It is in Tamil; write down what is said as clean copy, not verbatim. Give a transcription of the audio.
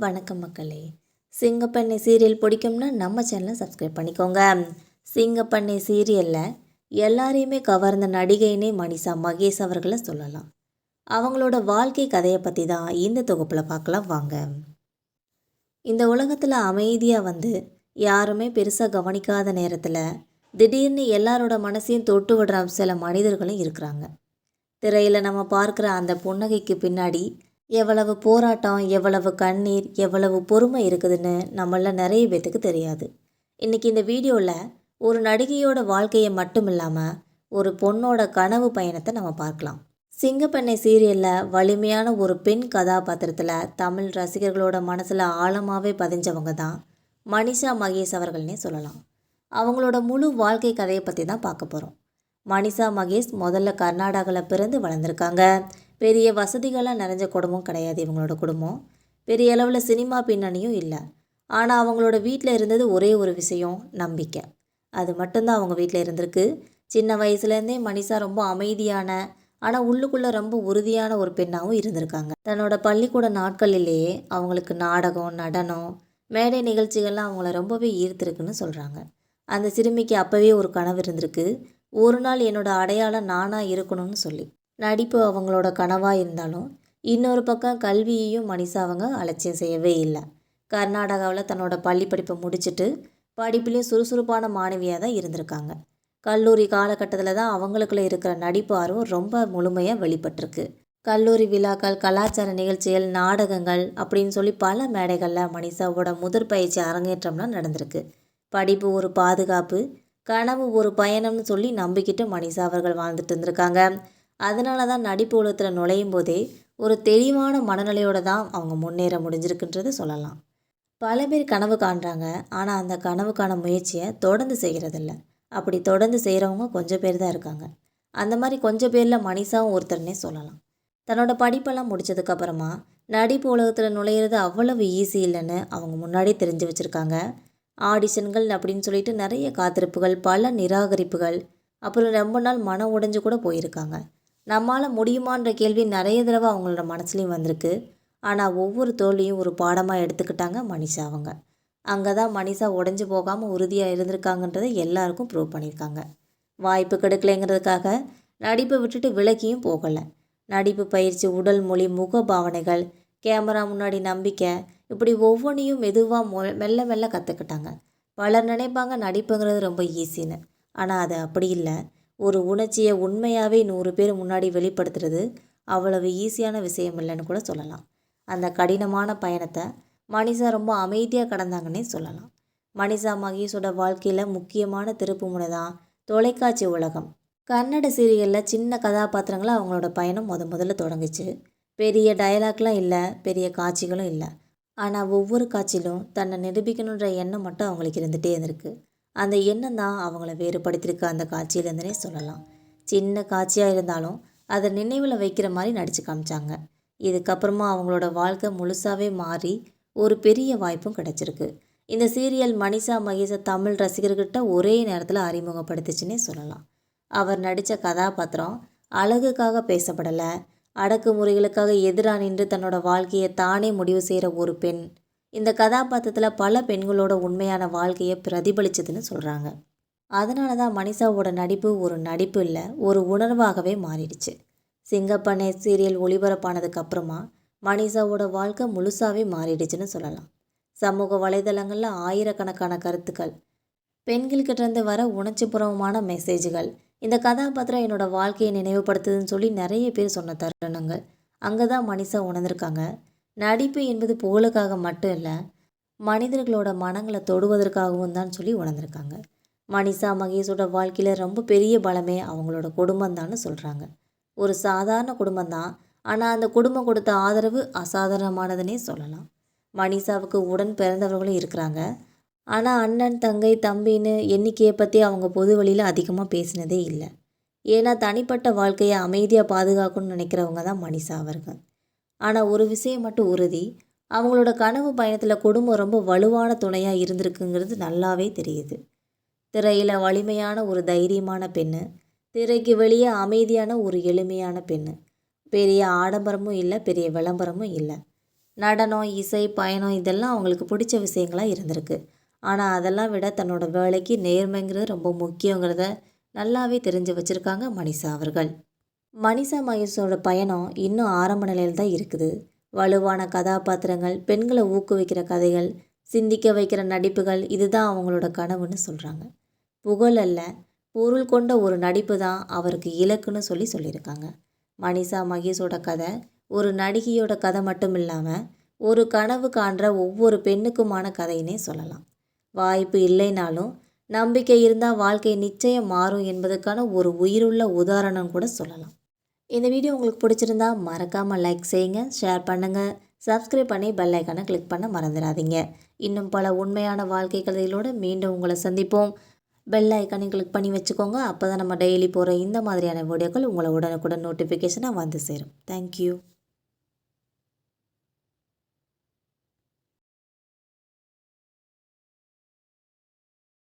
வணக்கம் மக்களே. சிங்கப்பெண்ணை சீரியல் பிடிக்கும்னா நம்ம சேனலை சப்ஸ்கிரைப் பண்ணிக்கோங்க. சிங்கப்பெண்ணை சீரியலில் எல்லாரையுமே கவர்ந்த நடிகைனே மனிஷா மகேஷ் அவர்களை சொல்லலாம். அவங்களோட வாழ்க்கை கதையை பற்றி தான் இந்த தொகுப்பில் பார்க்கலாம் வாங்க. இந்த உலகத்தில் அமைதியாக யாருமே பெருசாக கவனிக்காத நேரத்தில் திடீர்னு எல்லாரோட மனசையும் தொட்டு விடுற சில மனிதர்களும் இருக்கிறாங்க. திரையில் நம்ம பார்க்குற அந்த புன்னகைக்கு பின்னாடி எவ்வளவு போராட்டம், எவ்வளவு கண்ணீர், எவ்வளவு பொறுமை இருக்குதுன்னு நம்மள நிறைய பேத்துக்கு தெரியாது. இன்றைக்கி இந்த வீடியோவில் ஒரு நடிகையோட வாழ்க்கையை மட்டும் இல்லாமல் ஒரு பொண்ணோட கனவு பயணத்தை நம்ம பார்க்கலாம். சிங்கப்பெண்ணை சீரியலில் வலிமையான ஒரு பெண் கதாபாத்திரத்தில் தமிழ் ரசிகர்களோட மனசில் ஆழமாகவே பதிஞ்சவங்க தான் மனிஷா மகேஷ் அவர்கள்னே சொல்லலாம். அவங்களோட முழு வாழ்க்கை கதையை பற்றி தான் பார்க்க போகிறோம். மனிஷா மகேஷ் முதல்ல கர்நாடகாவில் பிறந்து வளர்ந்துருக்காங்க. பெரிய வசதிகள்லாம் நிறைஞ்ச குடும்பம் கிடையாது இவங்களோட குடும்பம். பெரிய அளவில் சினிமா பின்னணியும் இல்லை. ஆனால் அவங்களோட வீட்டில் இருந்தது ஒரே ஒரு விஷயம், நம்பிக்கை. அது மட்டும்தான் அவங்க வீட்டில் இருந்திருக்கு. சின்ன வயசுலேருந்தே மனிஷா ரொம்ப அமைதியான ஆனால் உள்ளுக்குள்ளே ரொம்ப உறுதியான ஒரு பெண்ணாகவும் இருந்திருக்காங்க. தன்னோட பள்ளிக்கூட நாட்களிலேயே அவங்களுக்கு நாடகம், நடனம், மேடை நிகழ்ச்சிகள்லாம் அவங்கள ரொம்பவே ஈர்த்திருக்குன்னு சொல்கிறாங்க. அந்த சிறுமிக்கு அப்போவே ஒரு கனவு இருந்திருக்கு, ஒரு நாள் என்னோட அடையாளம் நானாக இருக்கணும்னு சொல்லி. நடிப்பு அவங்களோட கனவாக இருந்தாலும் இன்னொரு பக்கம் கல்வியையும் மனிஷா அவங்க அலட்சியம் செய்யவே இல்லை. கர்நாடகாவில் தன்னோட பள்ளி படிப்பை முடிச்சுட்டு படிப்புலேயும் சுறுசுறுப்பான மாணவியாக தான் இருந்திருக்காங்க. கல்லூரி காலகட்டத்தில் தான் அவங்களுக்குள்ள இருக்கிற நடிப்பு ஆர்வம் ரொம்ப முழுமையாக வெளிப்பட்டிருக்கு. கல்லூரி விழாக்கள், கலாச்சார நிகழ்ச்சிகள், நாடகங்கள் அப்படின்னு சொல்லி பல மேடைகளில் மனிஷாவோட முதற் பயிற்சி அரங்கேற்றம்லாம் நடந்திருக்கு. படிப்பு ஒரு பாதுகாப்பு, கனவு ஒரு பயணம்னு சொல்லி நம்பிக்கிட்டு மனிஷா அவர்கள் வாழ்ந்துட்டு இருந்திருக்காங்க. அதனால தான் நடிப்பு உலகத்தில் நுழையும் போதே ஒரு தெளிவான மனநிலையோடு தான் அவங்க முன்னேற முடிஞ்சிருக்குன்றது சொல்லலாம். பல பேர் கனவு காண்றாங்க, ஆனால் அந்த கனவுக்கான முயற்சியை தொடர்ந்து செய்கிறதில்ல. அப்படி தொடர்ந்து செய்கிறவங்க கொஞ்சம் பேர் தான் இருக்காங்க. அந்த மாதிரி கொஞ்சம் பேரில் மனிஷாவும் ஒருத்தர்னே சொல்லலாம். தன்னோட படிப்பெல்லாம் முடித்ததுக்கப்புறமா நடிப்பு உலகத்தில் நுழையிறது அவ்வளவு ஈஸி இல்லைன்னு அவங்க முன்னாடியே தெரிஞ்சு வச்சுருக்காங்க. ஆடிஷன்கள் அப்படின்னு சொல்லிட்டு நிறைய காத்திருப்புகள், பல நிராகரிப்புகள், அப்புறம் ரொம்ப நாள் மனம் உடைஞ்சு கூட போயிருக்காங்க. நம்மளால் முடியுமான்ற கேள்வி நிறைய தடவை அவங்களோட மனசுலையும் வந்திருக்கு. ஆனால் ஒவ்வொரு தோல்வியும் ஒரு பாடமாக எடுத்துக்கிட்டாங்க மனிஷா அவங்க. அங்கே தான் மனிஷா உடஞ்சி போகாமல் உறுதியாக இருந்திருக்காங்கன்றதை எல்லாருக்கும் ப்ரூவ் பண்ணியிருக்காங்க. வாய்ப்பு கிடைக்கலைங்கிறதுக்காக நடிப்பை விட்டுட்டு விலகியும் போகலை. நடிப்பு பயிற்சி, உடல் மொழி, முக பாவனைகள், கேமரா முன்னாடி நம்பிக்கை, இப்படி ஒவ்வொன்றையும் மெதுவாக மெல்ல மெல்ல கற்றுக்கிட்டாங்க. பலர் நினைப்பாங்க நடிப்புங்கிறது ரொம்ப ஈஸின்னு. ஆனால் அது அப்படி இல்லை. ஒரு உணர்ச்சியை உண்மையாகவே 100 பேர் முன்னாடி வெளிப்படுத்துறது அவ்வளவு ஈஸியான விஷயம் இல்லைன்னு கூட சொல்லலாம். அந்த கடினமான பயணத்தை மனிஷா ரொம்ப அமைதியாக கடந்தாங்கன்னே சொல்லலாம். மனிஷா மகேஷோட வாழ்க்கையில் முக்கியமான திருப்புமுனை தான் தொலைக்காட்சி உலகம். கன்னட சீரியலில் சின்ன கதாபாத்திரங்களாக அவங்களோட பயணம் முதல்ல தொடங்குச்சு. பெரிய டயலாக்லாம் இல்லை, பெரிய காட்சிகளும் இல்லை. ஆனால் ஒவ்வொரு காட்சியிலும் தன்னை நிரூபிக்கணுன்ற எண்ணம் மட்டும் அவங்களுக்கு இருந்துகிட்டே இருந்திருக்கு. அந்த எண்ணம் தான் அவங்கள வேறுபடுத்தியிருக்க அந்த காட்சியிலேருந்துனே சொல்லலாம். சின்ன காட்சியாக இருந்தாலும் அதை நினைவில் வைக்கிற மாதிரி நடித்து காமிச்சாங்க. இதுக்கப்புறமா அவங்களோட வாழ்க்கை முழுசாகவே மாறி ஒரு பெரிய வாய்ப்பும் கிடச்சிருக்கு. இந்த சீரியல் மனிஷா மகேஷை தமிழ் ரசிகர்கிட்ட ஒரே நேரத்தில் அறிமுகப்படுத்துச்சுன்னே சொல்லலாம். அவர் நடித்த கதாபாத்திரம் அழகுக்காக பேசப்படலை, அடக்குமுறைகளுக்காக எதிராக நின்று தன்னோட வாழ்க்கையை தானே முடிவு செய்கிற ஒரு பெண். இந்த கதாபாத்திரத்தில் பல பெண்களோட உண்மையான வாழ்க்கையை பிரதிபலிச்சதுன்னு சொல்கிறாங்க. அதனால தான் மனிஷாவோட நடிப்பு ஒரு நடிப்பு இல்லை, ஒரு உணர்வாகவே மாறிடுச்சு. சிங்கப்பெண்ணை சீரியல் ஒளிபரப்பானதுக்கு அப்புறமா மனிஷாவோட வாழ்க்கை முழுசாகவே மாறிடுச்சுன்னு சொல்லலாம். சமூக வலைதளங்களில் ஆயிரக்கணக்கான கருத்துக்கள், பெண்கள்கிட்டேருந்து வர உணர்ச்சிபூர்வமான மெசேஜ்கள், இந்த கதாபாத்திரம் என்னோட வாழ்க்கையை நினைவுபடுத்துதுன்னு சொல்லி நிறைய பேர் சொன்ன தருணங்கள். அங்கே தான் மனிஷா உணர்ந்திருக்காங்க, நடிப்பு என்பது புகழுக்காக மட்டும் இல்லை, மனிதர்களோட மனங்களை தொடுவதற்காகவும் தான் சொல்லி உணர்ந்திருக்காங்க. மனிஷா மகேஷோட வாழ்க்கையில் ரொம்ப பெரிய பலமே அவங்களோட குடும்பம்தான்னு சொல்கிறாங்க. ஒரு சாதாரண குடும்பம்தான், ஆனால் அந்த குடும்பம் கொடுத்த ஆதரவு அசாதாரணமானதுன்னே சொல்லலாம். மனிஷாவுக்கு உடன் பிறந்தவர்களும் இருக்கிறாங்க. ஆனால் அண்ணன், தங்கை, தம்பின்னு எண்ணிக்கையை பற்றி அவங்க பொது வழியில் அதிகமாக பேசினதே இல்லை. ஏன்னா தனிப்பட்ட வாழ்க்கையை அமைதியாக பாதுகாக்கணும்னு நினைக்கிறவங்க தான் மனிஷா அவர்கள். ஆனால் ஒரு விஷயம் மட்டும் உறுதி, அவங்களோட கனவு பயணத்தில் குடும்பம் ரொம்ப வலுவான துணையாக இருந்திருக்குங்கிறது நல்லாவே தெரியுது. திரையில் வலிமையான ஒரு தைரியமான பெண்ணு, திரைக்கு வெளியே அமைதியான ஒரு எளிமையான பெண்ணு. பெரிய ஆடம்பரமும் இல்லை, பெரிய விளம்பரமும் இல்லை. நடனம், இசை, பயணம் இதெல்லாம் அவங்களுக்கு பிடிச்ச விஷயங்களாக இருந்திருக்கு. ஆனால் அதெல்லாம் விட தன்னோட வேலைக்கு நேர்மைங்கிறது ரொம்ப முக்கியங்கிறத நல்லாவே தெரிஞ்சு வச்சுருக்காங்க மனிஷா அவர்கள். மனிஷா மகேஷோட பயணம் இன்னும் ஆரம்ப நிலையில் தான் இருக்குது. வலுவான கதாபாத்திரங்கள், பெண்களை ஊக்குவிக்கிற கதைகள், சிந்திக்க வைக்கிற நடிப்புகள் இதுதான் அவங்களோட கனவுன்னு சொல்கிறாங்க. புகழ் அல்ல, பொருள் கொண்ட ஒரு நடிப்பு தான் அவருக்கு இலக்குன்னு சொல்லியிருக்காங்க. மனிஷா மகேஷோட கதை ஒரு நடிகையோட கதை மட்டும் இல்லாமல் ஒரு கனவு காண்ற ஒவ்வொரு பெண்ணுக்குமான கதைன்னே சொல்லலாம். வாய்ப்பு இல்லைனாலும் நம்பிக்கை இருந்தால் வாழ்க்கை நிச்சயம் மாறும் என்பதற்கான ஒரு உயிருள்ள உதாரணம் கூட சொல்லலாம். இந்த வீடியோ உங்களுக்கு பிடிச்சிருந்தா மறக்காமல் லைக் செய்யுங்க, ஷேர் பண்ணுங்கள், சப்ஸ்கிரைப் பண்ணி பெல் ஐக்கானை கிளிக் பண்ண மறந்துடாதீங்க. இன்னும் பல உண்மையான வாழ்க்கை கதைகளோடு மீண்டும் உங்களை சந்திப்போம். பெல் ஐக்கானை கிளிக் பண்ணி வச்சுக்கோங்க. அப்போ தான் நம்ம டெய்லி போகிற இந்த மாதிரியான வீடியோக்கள் உங்களை உடனுக்குடன் நோட்டிஃபிகேஷனாக வந்து சேரும். தேங்க்யூ.